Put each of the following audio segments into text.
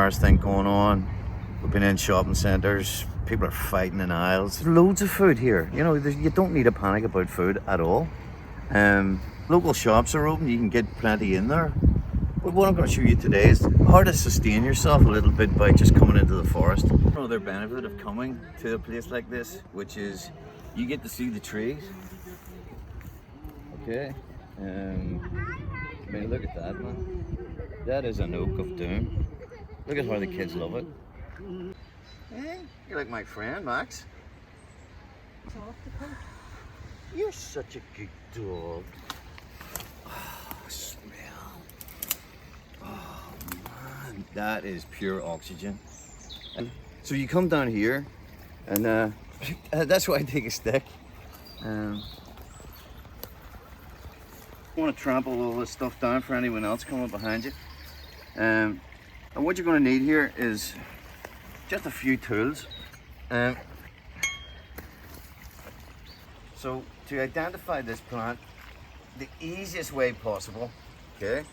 coronavirus thing going on. We've been in shopping centres. People are fighting in aisles. There's loads of food here. You know, you don't need to panic about food at all. Local shops are open. You can get plenty in there. But what I'm going to show you today is how to sustain yourself a little bit by just coming into the forest. Another benefit of coming to a place like this, which is you get to see the trees. Okay. I mean, look at that, man. That is an oak of doom. Look at how the kids love it. Hey, you're like my friend, Max. You're such a good dog. Oh, smell. Oh, man. That is pure oxygen. And so you come down here, and that's why I take a stick. I want to trample all this stuff down for anyone else coming behind you. And what you're going to need here is just a few tools. So to identify this plant, the easiest way possible, okay,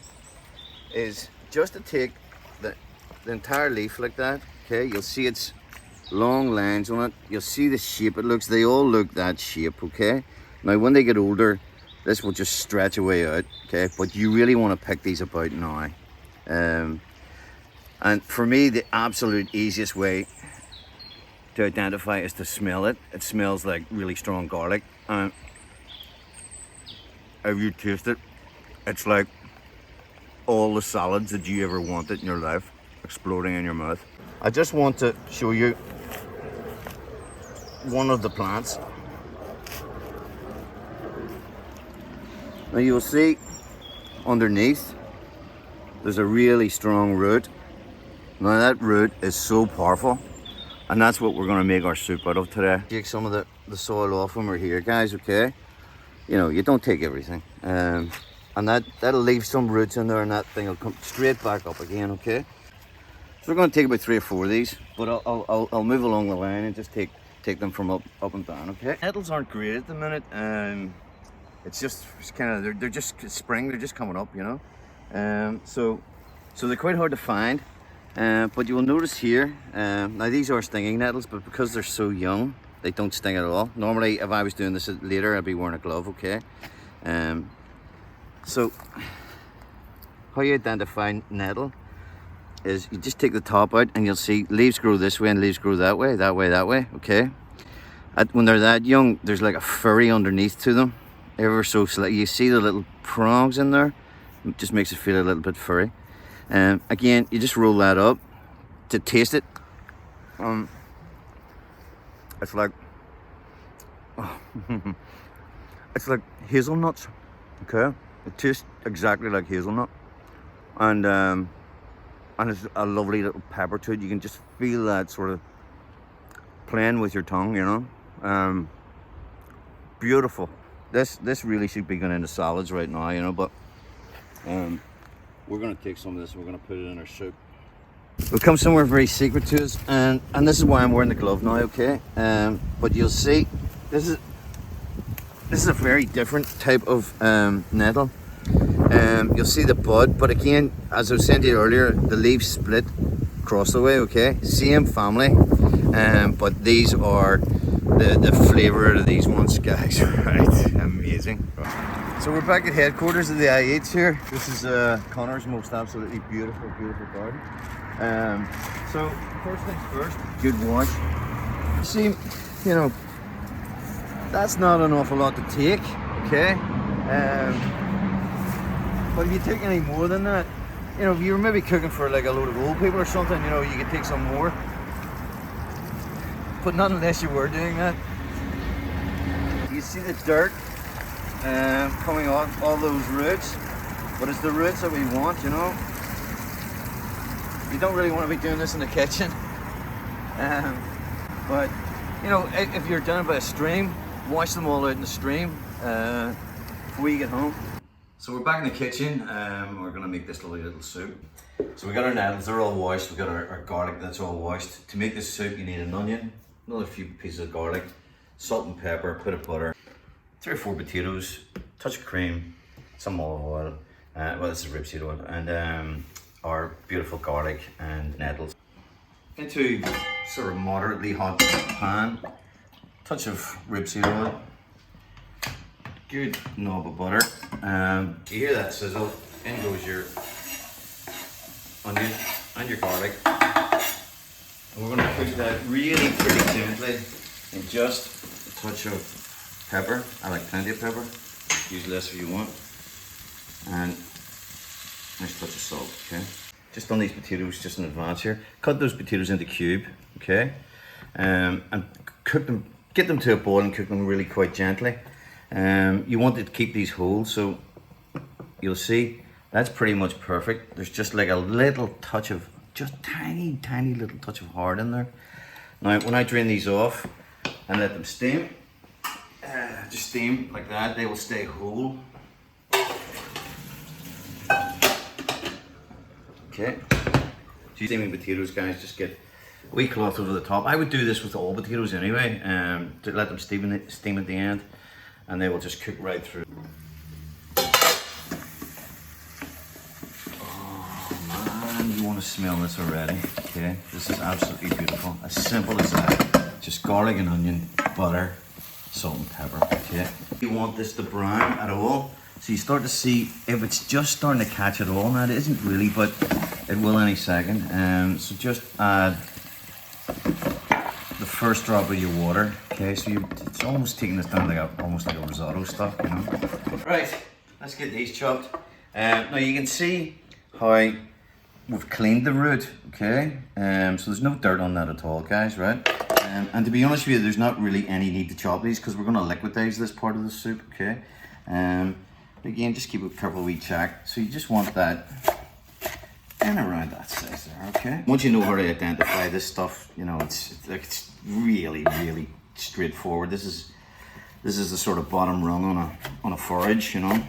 is just to take the entire leaf like that. Okay, you'll see its long lines on it. You'll see the shape it looks. They all look that shape. Okay. Now when they get older, this will just stretch away out. Okay, but you really want to pick these about now. And for me, the absolute easiest way to identify is to smell it. It smells like really strong garlic. And if you taste it, it's like all the salads that you ever wanted in your life exploding in your mouth. I just want to show you one of the plants. Now you'll see underneath there's a really strong root. Now that root is so powerful, and that's what we're going to make our soup out of today. Take some of the soil off when we're here, guys, okay? You know, you don't take everything. And that'll leave some roots in there, and that thing will come straight back up again, okay? So we're going to take about 3 or 4 of these, but I'll move along the line and just take them from up and down, okay? Nettles aren't great at the minute. It's kind of, they're just spring, they're just coming up, you know? So they're quite hard to find. But you will notice here, now these are stinging nettles, but because they're so young, they don't sting at all. Normally, if I was doing this later, I'd be wearing a glove, okay? So, how you identify nettle is you just take the top out and you'll see leaves grow this way and leaves grow that way, that way, that way, okay? When they're that young, there's like a furry underneath to them, ever so slightly. You see the little prongs in there, it just makes it feel a little bit furry. Again, you just roll that up to taste it. It's like it's like hazelnuts. Okay, it tastes exactly like hazelnut, and it's a lovely little pepper to it. You can just feel that sort of playing with your tongue, you know. Beautiful. This really should be going into salads right now, you know, but we're going to take some of this and we're going to put it in our soup. We'll come somewhere very secret to us, and this is why I'm wearing the glove now, okay? But you'll see, this is a very different type of nettle. You'll see the bud, but again, as I was saying to you earlier, the leaves split across the way, okay? Same family, but these are the flavour of these ones, guys, right? Amazing. So we're back at headquarters of the IH here. This is Connor's most absolutely beautiful garden. So first things first, good wash. See, you know, that's not an awful lot to take, okay? But if you take any more than that, you know, if you were maybe cooking for like a load of old people or something, you know, you could take some more. But not unless you were doing that. You see the dirt coming off all those roots, but it's the roots that we want, you know. You don't really want to be doing this in the kitchen, but you know, if you're down by a stream, wash them all out in the stream before you get home. So we're back in the kitchen. We're gonna make this lovely little soup. So we got our nettles, they're all washed. We got our garlic, that's all washed. To make this soup, you need an onion, another few pieces of garlic, salt and pepper, a bit of butter, 3 or 4 potatoes, touch of cream, some olive oil. Well, this is rapeseed oil, and our beautiful garlic and nettles. Into sort of moderately hot pan, touch of rapeseed oil, good knob of butter. You hear that sizzle? In goes your onion and your garlic. And we're going to cook that really pretty gently, and just a touch of pepper. I like plenty of pepper. Use less if you want. And nice touch of salt. Okay. Just on these potatoes, just in advance here. Cut those potatoes into cube. Okay. And cook them. Get them to a boil and cook them really quite gently. You want to keep these whole, so you'll see that's pretty much perfect. There's just like a little touch of, just tiny little touch of hard in there. Now when I drain these off and let them steam, just steam like that, they will stay whole. Okay, so steaming potatoes, guys, just get a wee cloth over the top. I would do this with all potatoes anyway, to let them steam at the end, and they will just cook right through. Oh man, you want to smell this already. Okay, this is absolutely beautiful. As simple as that. Just garlic and onion, butter, salt and pepper. Okay, you want this to brown at all, so you start to see if it's just starting to catch at all. Now it isn't really, but it will any second. So just add the first drop of your water. Okay, so it's almost taking this down like almost like a risotto stuff, you know. Right, let's get these chopped. Now you can see how we've cleaned the root. Okay, so there's no dirt on that at all, guys. Right, and to be honest with you, there's not really any need to chop these because we're going to liquidize this part of the soup. Okay, again, just keep a careful wee check. So you just want that and around that size there. Okay, once you know how to identify this stuff, you know it's really straightforward. This is the sort of bottom rung on a forage, you know.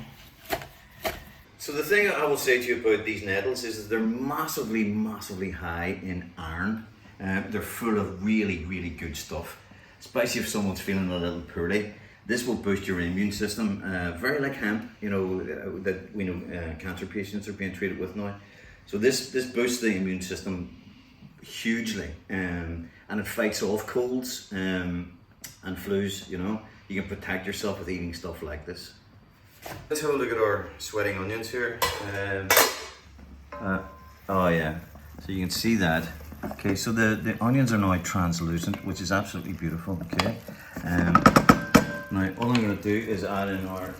So the thing I will say to you about these nettles is that they're massively high in iron. They're full of really good stuff, especially if someone's feeling a little poorly. This will boost your immune system, very like hemp, you know, that we know cancer patients are being treated with now. So this boosts the immune system hugely, and it fights off colds and flus, you know. You can protect yourself with eating stuff like this. Let's have a look at our sweating onions here. Oh yeah, so you can see that. Okay, so the onions are now translucent, which is absolutely beautiful. Okay, now all I'm going to do is add in our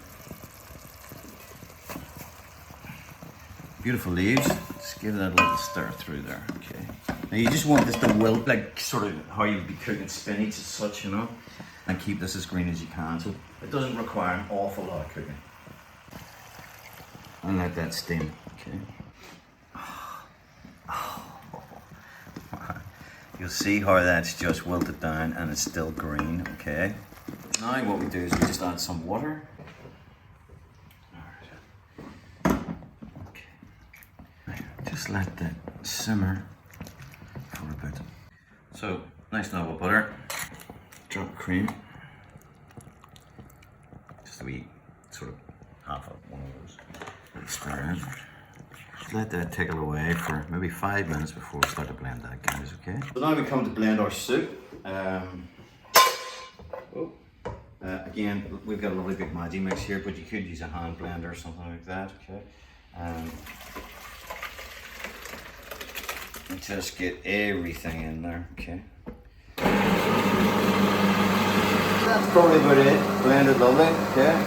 beautiful leaves. Just give that a little stir through there. Okay, now you just want this to wilt, like sort of how you'd be cooking spinach as such, you know, and keep this as green as you can. So it doesn't require an awful lot of cooking. And let that steam. Okay. You'll see how that's just wilted down and it's still green. Okay. Now what we do is we just add some water. Okay. Just let that simmer for a bit. So nice knob of butter. Drop of cream. Just a wee sort of half of one of those. Stir it. Just let that tickle away for maybe 5 minutes before we start to blend that, guys. Okay. So now we come to blend our soup. Again, we've got a lovely big Maggi mix here, but you could use a hand blender or something like that. Okay. And just get everything in there. Okay. That's probably about it. Blend it lovely. Okay.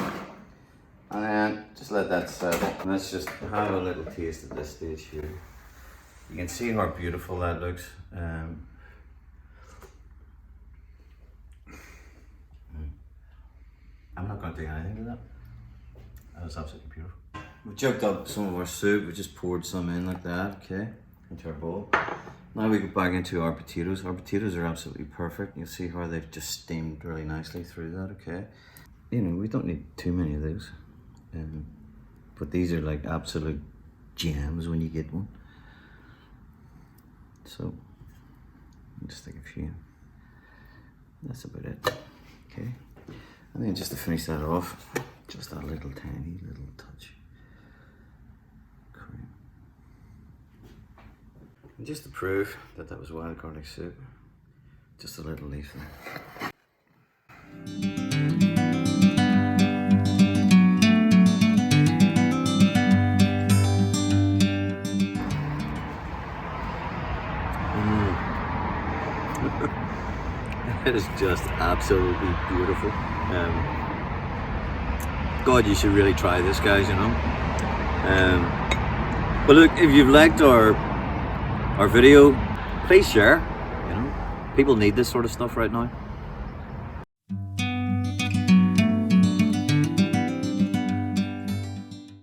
And then just let that settle. And let's just have a little taste at this stage here. You can see how beautiful that looks. I'm not going to do anything to that. That was absolutely beautiful. We've jugged up some of our soup. We just poured some in like that, okay, into our bowl. Now we go back into our potatoes. Our potatoes are absolutely perfect. You'll see how they've just steamed really nicely through that, okay. You know, we don't need too many of those. But these are like absolute gems when you get one. So, just take a few. That's about it, okay. And then just to finish that off, just a little tiny little touch cream. Just to prove that that was wild garlic soup, just a little leaf there. It is just absolutely beautiful. God, you should really try this, guys, you know. But look, if you've liked our video, please share. You know, people need this sort of stuff right now.